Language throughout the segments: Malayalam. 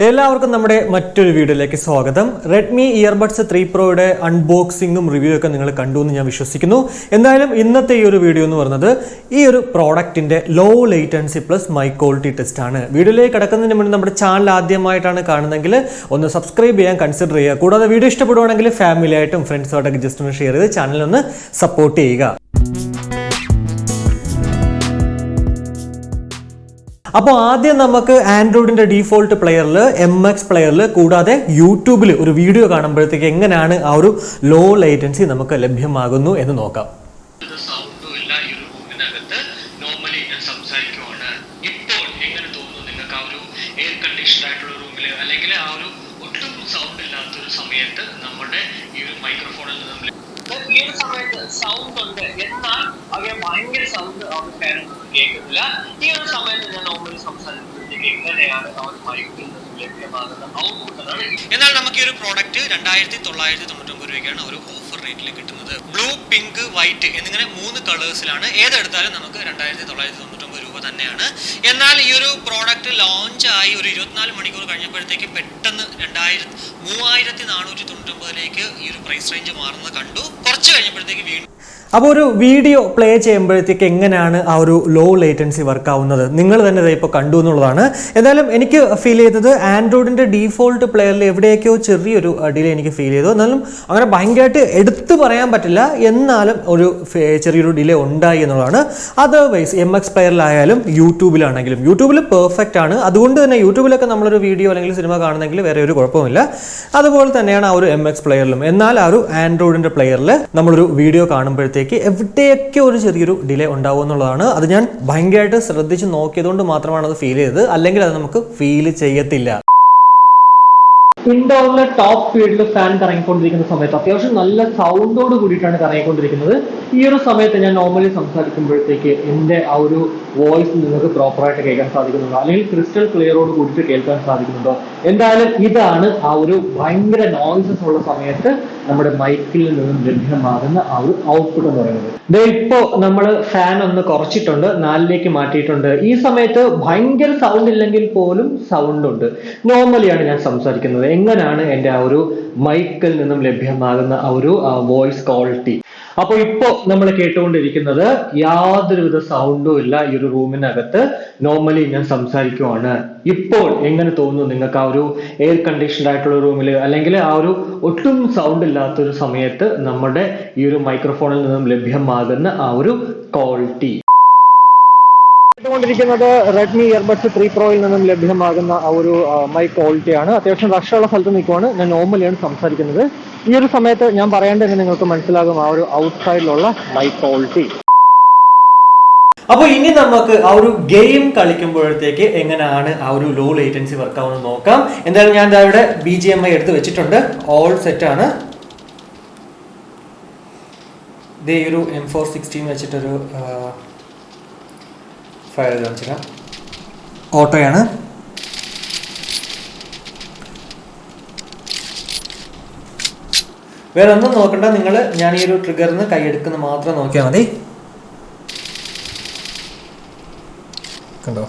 എല്ലാവർക്കും നമ്മുടെ മറ്റൊരു വീഡിയോയിലേക്ക് സ്വാഗതം. Redmi Earbuds 3 Proയുടെ അൺബോക്സിംഗും റിവ്യൂ ഒക്കെ നിങ്ങൾ കണ്ടു എന്ന് ഞാൻ വിശ്വസിക്കുന്നു. എന്തായാലും ഇന്നത്തെ ഈ ഒരു വീഡിയോ എന്ന് പറയുന്നത് ഈ ഒരു പ്രോഡക്റ്റിന്റെ low latency plus my quality test ആണ്. വീഡിയോയിലേക്ക് കടക്കുന്നതിന് മുന്നേ നമ്മുടെ ചാനൽ ആദ്യമായിട്ടാണ് കാണുന്നതെങ്കിൽ ഒന്ന് സബ്സ്ക്രൈബ് ചെയ്യാൻ കൺസിഡർ ചെയ്യുക. കൂടാതെ വീഡിയോ ഇഷ്ടപ്പെടുവാണെങ്കിൽ ഫാമിലി ആയിട്ടും ഫ്രണ്ട്സുമായിട്ടൊക്കെ ജസ്റ്റ് ഒന്ന് ഷെയർ ചെയ്ത് ചാനലൊന്ന് സപ്പോർട്ട് ചെയ്യുക. അപ്പോൾ ആദ്യം നമുക്ക് ആൻഡ്രോയിഡിന്റെ ഡീഫോൾട്ട് പ്ലെയറിൽ MX പ്ലെയറിൽ കൂടാതെ യൂട്യൂബിൽ ഒരു വീഡിയോ കാണുമ്പോഴത്തേക്ക് എങ്ങനെയാണ് ആ ഒരു ലോ ലേറ്റൻസി നമുക്ക് ലഭ്യമാകുന്നു എന്ന് നോക്കാം. സൗണ്ട് ഉണ്ട് എന്നാൽ അവയെ ഭയങ്കര സൗണ്ട് അവർ പേരൊന്നും കേൾക്കുന്നില്ല. ഈ ഒരു സമയത്ത് ഞാൻ നോർമലി സംസാരിക്കുമ്പോഴത്തേക്ക് എങ്ങനെയാണ് അവർ മൈക്കിൽ നിന്നും ലഭ്യമാകുന്ന ഔട്ട്പുട്ട് എന്നാണ്. എന്നാൽ നമുക്ക് ഈ ഒരു പ്രോഡക്റ്റ് 2999 രൂപയ്ക്കാണ് ഒരു ഓഫർ റേറ്റിൽ കിട്ടുന്നത്. ബ്ലൂ, പിങ്ക്, വൈറ്റ് എന്നിങ്ങനെ 3 കളേഴ്സിലാണ്. ഏതെടുത്താലും നമുക്ക് 2999 രൂപ തന്നെയാണ്. എന്നാൽ ഈ ഒരു പ്രോഡക്റ്റ് ലോഞ്ച് ആയി ഒരു 24 മണിക്കൂർ കഴിഞ്ഞപ്പോഴത്തേക്ക് പെട്ടെന്ന് 3499 ഈ ഒരു പ്രൈസ് റേഞ്ച് മാറുന്നത് കണ്ടു. കുറച്ച് കഴിഞ്ഞപ്പോഴത്തേക്ക് വീണ്ടും അപ്പോൾ ഒരു വീഡിയോ പ്ലേ ചെയ്യുമ്പോഴത്തേക്ക് എങ്ങനെയാണ് ആ ഒരു ലോ ലേറ്റൻസി വർക്ക് ആവുന്നത് നിങ്ങൾ തന്നെ ഇപ്പോൾ കണ്ടു എന്നുള്ളതാണ്. എന്തായാലും എനിക്ക് ഫീൽ ചെയ്തത് ആൻഡ്രോയിഡിൻ്റെ ഡീഫോൾട്ട് പ്ലെയറിൽ എവിടെയൊക്കെയോ ചെറിയൊരു ഡിലേ എനിക്ക് ഫീൽ ചെയ്തു. എന്നാലും അങ്ങനെ ഭയങ്കരമായിട്ട് എടുത്തു പറയാൻ പറ്റില്ല, എന്നാലും ഒരു ചെറിയൊരു ഡിലേ ഉണ്ടായി എന്നുള്ളതാണ്. അതർവൈസ് MX പ്ലെയറിലായാലും യൂട്യൂബിലാണെങ്കിലും യൂട്യൂബിൽ പെർഫെക്റ്റ് ആണ്. അതുകൊണ്ട് തന്നെ യൂട്യൂബിലൊക്കെ നമ്മളൊരു വീഡിയോ അല്ലെങ്കിൽ സിനിമ കാണുന്നെങ്കിൽ വേറെ ഒരു കുഴപ്പമില്ല. അതുപോലെ തന്നെയാണ് ആ ഒരു MX പ്ലെയറിലും. എന്നാൽ ആ ഒരു ആൻഡ്രോയിഡിൻ്റെ പ്ലെയറിൽ നമ്മളൊരു വീഡിയോ കാണുമ്പോഴത്തേക്ക് എവിടെയൊക്കെ ഒരു ചെറിയൊരു ഡിലേ ഉണ്ടാവും എന്നുള്ളതാണ്. അത് ഞാൻ ഭയങ്കരമായിട്ട് ശ്രദ്ധിച്ച് നോക്കിയതുകൊണ്ട് മാത്രമാണ് അത് ഫീൽ ചെയ്തത്, അല്ലെങ്കിൽ അത് നമുക്ക് ഫീൽ ചെയ്യത്തില്ല. ഇൻഡോറിലെ ടോപ്പ് സ്പീഡിൽ ഫാൻ കറങ്ങിക്കൊണ്ടിരിക്കുന്ന സമയത്ത് അത്യാവശ്യം നല്ല സൗണ്ടോട് കൂടിയിട്ടാണ് കറങ്ങിക്കൊണ്ടിരിക്കുന്നത്. ഈ ഒരു സമയത്ത് ഞാൻ നോർമലി സംസാരിക്കുമ്പോഴത്തേക്ക് എൻ്റെ ആ ഒരു വോയിസ് നിങ്ങൾക്ക് പ്രോപ്പറായിട്ട് കേൾക്കാൻ സാധിക്കുന്നുണ്ടോ, അല്ലെങ്കിൽ ക്രിസ്റ്റൽ ക്ലിയറോട് കൂടിയിട്ട് കേൾക്കാൻ സാധിക്കുന്നുണ്ടോ? എന്തായാലും ഇതാണ് ആ ഒരു ഭയങ്കര നോയ്സസ് ഉള്ള സമയത്ത് നമ്മുടെ മൈക്കിൽ നിന്നും ലഭ്യമാകുന്ന ആ ഒരു ഔട്ട്പുട്ട് എന്ന് പറയുന്നത്. ഇപ്പോ നമ്മൾ ഫാൻ ഒന്ന് കുറച്ചിട്ടുണ്ട്, 4ലേക്ക് മാറ്റിയിട്ടുണ്ട്. ഈ സമയത്ത് ഭയങ്കര സൗണ്ട് ഇല്ലെങ്കിൽ പോലും സൗണ്ട് ഉണ്ട്. നോർമലിയാണ് ഞാൻ സംസാരിക്കുന്നത്. എങ്ങനെയാണ് എൻ്റെ ആ ഒരു മൈക്കിൽ നിന്നും ലഭ്യമാകുന്ന ആ ഒരു വോയിസ് ക്വാളിറ്റി. അപ്പോൾ ഇപ്പോ നമ്മൾ കേട്ടുകൊണ്ടിരിക്കുന്നത് യാതൊരുവിധ സൗണ്ടും ഇല്ല. ഈ ഒരു റൂമിനകത്ത് നോർമലി ഞാൻ സംസാരിക്കുവാണ്. ഇപ്പോൾ എങ്ങനെ തോന്നുന്നു നിങ്ങൾക്ക് ആ ഒരു എയർ കണ്ടീഷൻഡ് ആയിട്ടുള്ള റൂമിൽ, അല്ലെങ്കിൽ ആ ഒരു ഒട്ടും സൗണ്ട് ഇല്ലാത്തൊരു സമയത്ത് നമ്മുടെ ഈ ഒരു മൈക്രോഫോണിൽ നിന്നും ലഭ്യമാകുന്ന ആ ഒരു ക്വാളിറ്റി? ിരിക്കുന്നത് Redmi Earbuds 3 Proയിൽ നിന്നും ലഭ്യമാകുന്ന ആ ഒരു മൈക്ക് ക്വാളിറ്റിയാണ്. അത്യാവശ്യം റഷുള്ള സ്ഥലത്ത് നിൽക്കുവാണ്. ഞാൻ നോർമലിയാണ് സംസാരിക്കുന്നത്. ഈ ഒരു സമയത്ത് ഞാൻ പറയേണ്ടത് നിങ്ങൾക്ക് മനസ്സിലാകും ആ ഒരു ഔട്ട്സൈഡിലുള്ള മൈക്ക് ക്വാളിറ്റി. അപ്പോൾ ഇനി നമുക്ക് ആ ഒരു ഗെയിം കളിക്കുമ്പോഴത്തേക്ക് എങ്ങനെയാണ് ആ ഒരു ലോ ലേറ്റൻസി വർക്ക് ആവുന്നത് നോക്കാം. എന്തായാലും ഞാൻ ഇവിടെ BGMI എടുത്ത് വെച്ചിട്ടുണ്ട്. ഓൾ സെറ്റ് ആണ്. ഇതേ ഒരു M416 വെച്ചിട്ടൊരു ഫയൽ കാണിച്ചില്ല, ഓട്ടോയാണ്. വേറെ ഒന്നും നോക്കണ്ട, നിങ്ങൾ ഞാൻ ഈ ഒരു ട്രിഗറിന് കൈയെടുക്കുന്ന മാത്രം നോക്കിയാൽ മതി. കണ്ടോ?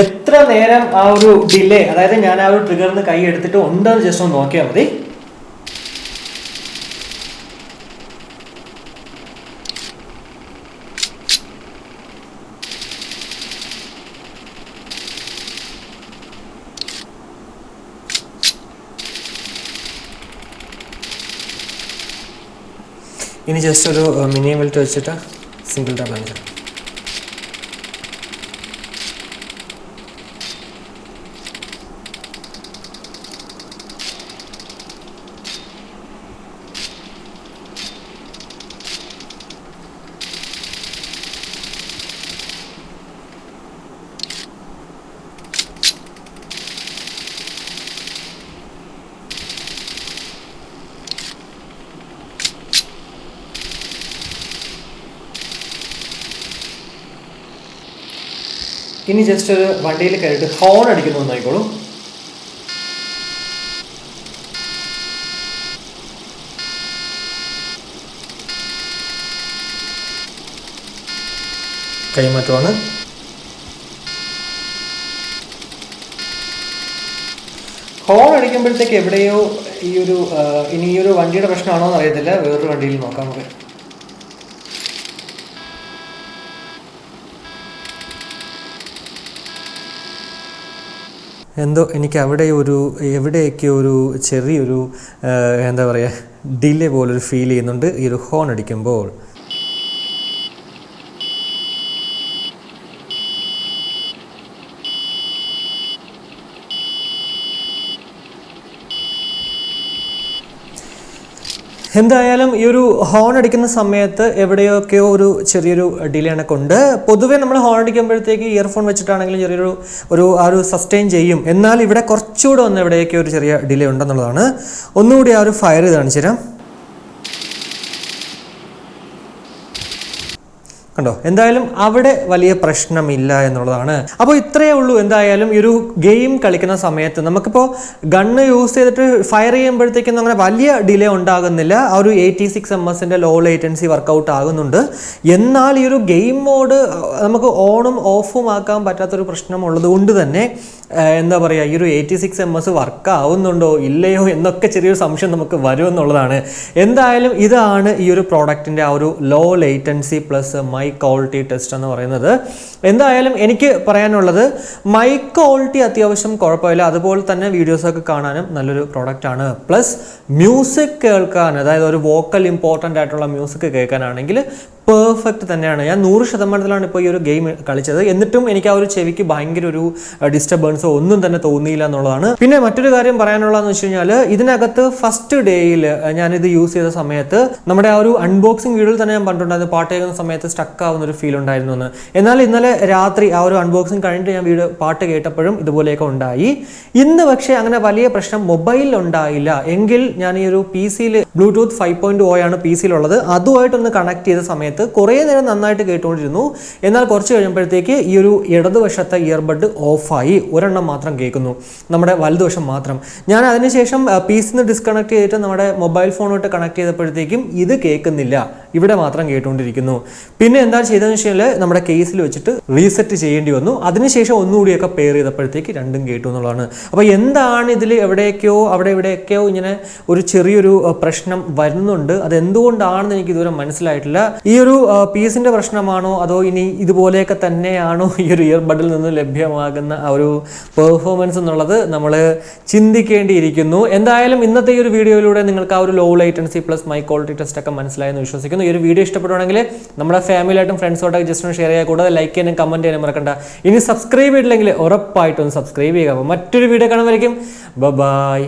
എത്ര നേരം ആ ഒരു ഡിലേ, അതായത് ഞാൻ ആ ഒരു ട്രിഗറിന് കൈ എടുത്തിട്ട് ഉണ്ടെന്ന് ജസ്റ്റ് ഒന്ന് നോക്കിയാൽ മതി. ഇനി ജസ്റ്റ് ഒരു മിനി വെൽറ്റ് വെച്ചിട്ട് സിംഗിൾ ടാപ്പ് ആണ്. ഇനി ജസ്റ്റ് ഒരു വണ്ടിയിൽ കയറിയിട്ട് ഹോൺ അടിക്കുന്നു നോക്കിക്കോളൂ. കൈമാറ്റമാണ്. ഹോൺ അടിക്കുമ്പോഴത്തേക്ക് എവിടെയോ ഇനി ഈ ഒരു വണ്ടിയുടെ പ്രശ്നമാണോ എന്ന് അറിയത്തില്ല. വേറൊരു വണ്ടിയിൽ നോക്കാം നമുക്ക്. എന്തോ എനിക്ക് എവിടെയൊക്കെ ഒരു ചെറിയൊരു എന്താ പറയുക ഡിലേ പോലൊരു ഫീൽ ചെയ്യുന്നുണ്ട് ഈ ഒരു ഹോൺ അടിക്കുമ്പോൾ. എന്തായാലും ഈ ഒരു ഹോൺ അടിക്കുന്ന സമയത്ത് എവിടെയൊക്കെയോ ഒരു ചെറിയൊരു ഡിലേ ഉണ്ട്. പൊതുവേ നമ്മൾ ഹോൺ അടിക്കുമ്പോഴത്തേക്ക് ഇയർഫോൺ വെച്ചിട്ടാണെങ്കിലും ചെറിയൊരു സസ്റ്റെയിൻ ചെയ്യും. എന്നാൽ ഇവിടെ കുറച്ചുകൂടെ എവിടെയൊക്കെ ഒരു ചെറിയ ഡിലേ ഉണ്ടെന്നുള്ളതാണ്. ഒന്നുകൂടി ആ ഒരു ഫയർ ചെയ്ത് കാണിച്ചു തരാം. കണ്ടോ, എന്തായാലും അവിടെ വലിയ പ്രശ്നമില്ല എന്നുള്ളതാണ്. അപ്പോൾ ഇത്രയേ ഉള്ളൂ. എന്തായാലും ഈ ഒരു ഗെയിം കളിക്കുന്ന സമയത്ത് നമുക്കിപ്പോൾ ഗണ്ണ് യൂസ് ചെയ്തിട്ട് ഫയർ ചെയ്യുമ്പോഴത്തേക്കൊന്നും അങ്ങനെ വലിയ ഡിലേ ഉണ്ടാകുന്നില്ല. ആ ഒരു 86 ms ലോ ലേറ്റൻസി വർക്കൗട്ട് ആകുന്നുണ്ട്. എന്നാൽ ഈ ഒരു ഗെയിം മോഡ് നമുക്ക് ഓണും ഓഫും ആക്കാൻ പറ്റാത്തൊരു പ്രശ്നമുള്ളത് കൊണ്ട് തന്നെ എന്താ പറയുക, ഈ ഒരു 86 ms വർക്ക് ആവുന്നുണ്ടോ ഇല്ലയോ എന്നൊക്കെ ചെറിയൊരു സംശയം നമുക്ക് വരുമെന്നുള്ളതാണ്. എന്തായാലും ഇതാണ് ഈ ഒരു പ്രോഡക്റ്റിൻ്റെ ആ ഒരു low latency plus my quality test എന്ന് പറയുന്നത്. എന്തായാലും എനിക്ക് പറയാനുള്ളത് മൈ ക്വാളിറ്റി അത്യാവശ്യം കുഴപ്പമില്ല. അതുപോലെ തന്നെ വീഡിയോസൊക്കെ കാണാനും നല്ലൊരു പ്രോഡക്റ്റാണ്. പ്ലസ് മ്യൂസിക് കേൾക്കാൻ, അതായത് ഒരു വോക്കൽ ഇമ്പോർട്ടൻ്റ് ആയിട്ടുള്ള മ്യൂസിക് കേൾക്കാനാണെങ്കിൽ പെർഫെക്റ്റ് തന്നെയാണ്. ഞാൻ 100% ഇപ്പോൾ ഈ ഒരു ഗെയിം കളിച്ചത്. എന്നിട്ടും എനിക്ക് ആ ഒരു ചെവിക്ക് ഭയങ്കര ഒരു ഡിസ്റ്റർബൻസോ ഒന്നും തന്നെ തോന്നിയില്ല എന്നുള്ളതാണ്. പിന്നെ മറ്റൊരു കാര്യം പറയാനുള്ളതെന്ന് വെച്ച് കഴിഞ്ഞാൽ, ഇതിനകത്ത് ഫസ്റ്റ് ഡേയിൽ ഞാനിത് യൂസ് ചെയ്ത സമയത്ത് നമ്മുടെ ആ ഒരു അൺബോക്സിങ് വീഡിയോയിൽ തന്നെ ഞാൻ പറഞ്ഞിട്ടുണ്ടായിരുന്നു പാട്ട് കേൾക്കുന്ന സമയത്ത് സ്റ്റക്ക് ആവുന്ന ഒരു ഫീൽ ഉണ്ടായിരുന്നു എന്ന്. എന്നാൽ ഇന്നലെ രാത്രി ആ ഒരു അൺബോക്സിങ് കഴിഞ്ഞിട്ട് ഞാൻ പാട്ട് കേട്ടപ്പോഴും ഇതുപോലെയൊക്കെ ഉണ്ടായി. ഇന്ന് പക്ഷേ അങ്ങനെ വലിയ പ്രശ്നം മൊബൈലിൽ ഉണ്ടായില്ല. എങ്കിൽ ഞാൻ ഈ ഒരു PC-യിൽ ബ്ലൂടൂത്ത് 5.0 ആണ് PC-യിലുള്ളത്. അതുമായിട്ടൊന്ന് കണക്ട് ചെയ്ത സമയത്ത് കുറേ നേരം നന്നായിട്ട് കേട്ടുകൊണ്ടിരുന്നു. എന്നാൽ കുറച്ച് കഴിയുമ്പോഴത്തേക്ക് ഈ ഒരു ഇടതുവശത്തെ ഇയർബഡ് ഓഫായി, ഒരെണ്ണം മാത്രം കേൾക്കുന്നു, നമ്മുടെ വലതുവശം മാത്രം. ഞാൻ അതിനുശേഷം PC-ന്ന് ഡിസ്കണക്ട് ചെയ്തിട്ട് നമ്മുടെ മൊബൈൽ ഫോണോട്ട് കണക്ട് ചെയ്തപ്പോഴത്തേക്കും ഇത് കേൾക്കുന്നില്ല, ഇവിടെ മാത്രം കേട്ടുകൊണ്ടിരിക്കുന്നു. പിന്നെ എന്താ ചെയ്തതെന്ന് വെച്ചാൽ നമ്മുടെ കേസിൽ വെച്ചിട്ട് റീസെറ്റ് ചെയ്യേണ്ടി വന്നു. അതിനുശേഷം ഒന്നുകൂടിയൊക്കെ പെയർ ചെയ്തപ്പോഴത്തേക്ക് രണ്ടും കേട്ടു എന്നുള്ളതാണ്. അപ്പോൾ എന്താണ് ഇതിൽ എവിടെയൊക്കെയോ അവിടെ ഇവിടെയൊക്കെയോ ഇങ്ങനെ ഒരു ചെറിയൊരു പ്രശ്നം വരുന്നുണ്ട്. അതെന്തുകൊണ്ടാണെന്ന് എനിക്ക് ഇതുവരെ മനസ്സിലായിട്ടില്ല. ഈ ഒരു പീസിൻ്റെ പ്രശ്നമാണോ അതോ ഇനി ഇതുപോലെയൊക്കെ തന്നെയാണോ ഈ ഒരു ഇയർബഡിൽ നിന്ന് ലഭ്യമാകുന്ന ആ ഒരു പെർഫോമൻസ് എന്നുള്ളത് നമ്മൾ ചിന്തിക്കേണ്ടിയിരിക്കുന്നു. എന്തായാലും ഇന്നത്തെ ഈ ഒരു വീഡിയോയിലൂടെ നിങ്ങൾക്ക് ആ ഒരു low latency plus my quality test ഒക്കെ മനസ്സിലായെന്ന് വിശ്വസിക്കുന്നു. ഈ ഒരു വീഡിയോ ഇഷ്ടപ്പെടുവാണെങ്കിൽ നമ്മുടെ ഫാമിലിയായിട്ടും ഫ്രണ്ട്സോട്ടൊക്കെ ജസ്റ്റ് ഒന്ന് ഷെയർ ചെയ്യുക. കൂടാതെ ലൈക്ക് ചെയ്യാനും കമൻറ്റ് ചെയ്യാനും മറക്കണ്ട. ഇനി സബ്സ്ക്രൈബ് ചെയ്തിട്ടില്ലെങ്കിൽ ഉറപ്പായിട്ടും സബ്സ്ക്രൈബ് ചെയ്യുക. അപ്പോൾ മറ്റൊരു വീഡിയോ കാണുമ്പോഴേക്കും ബൈ.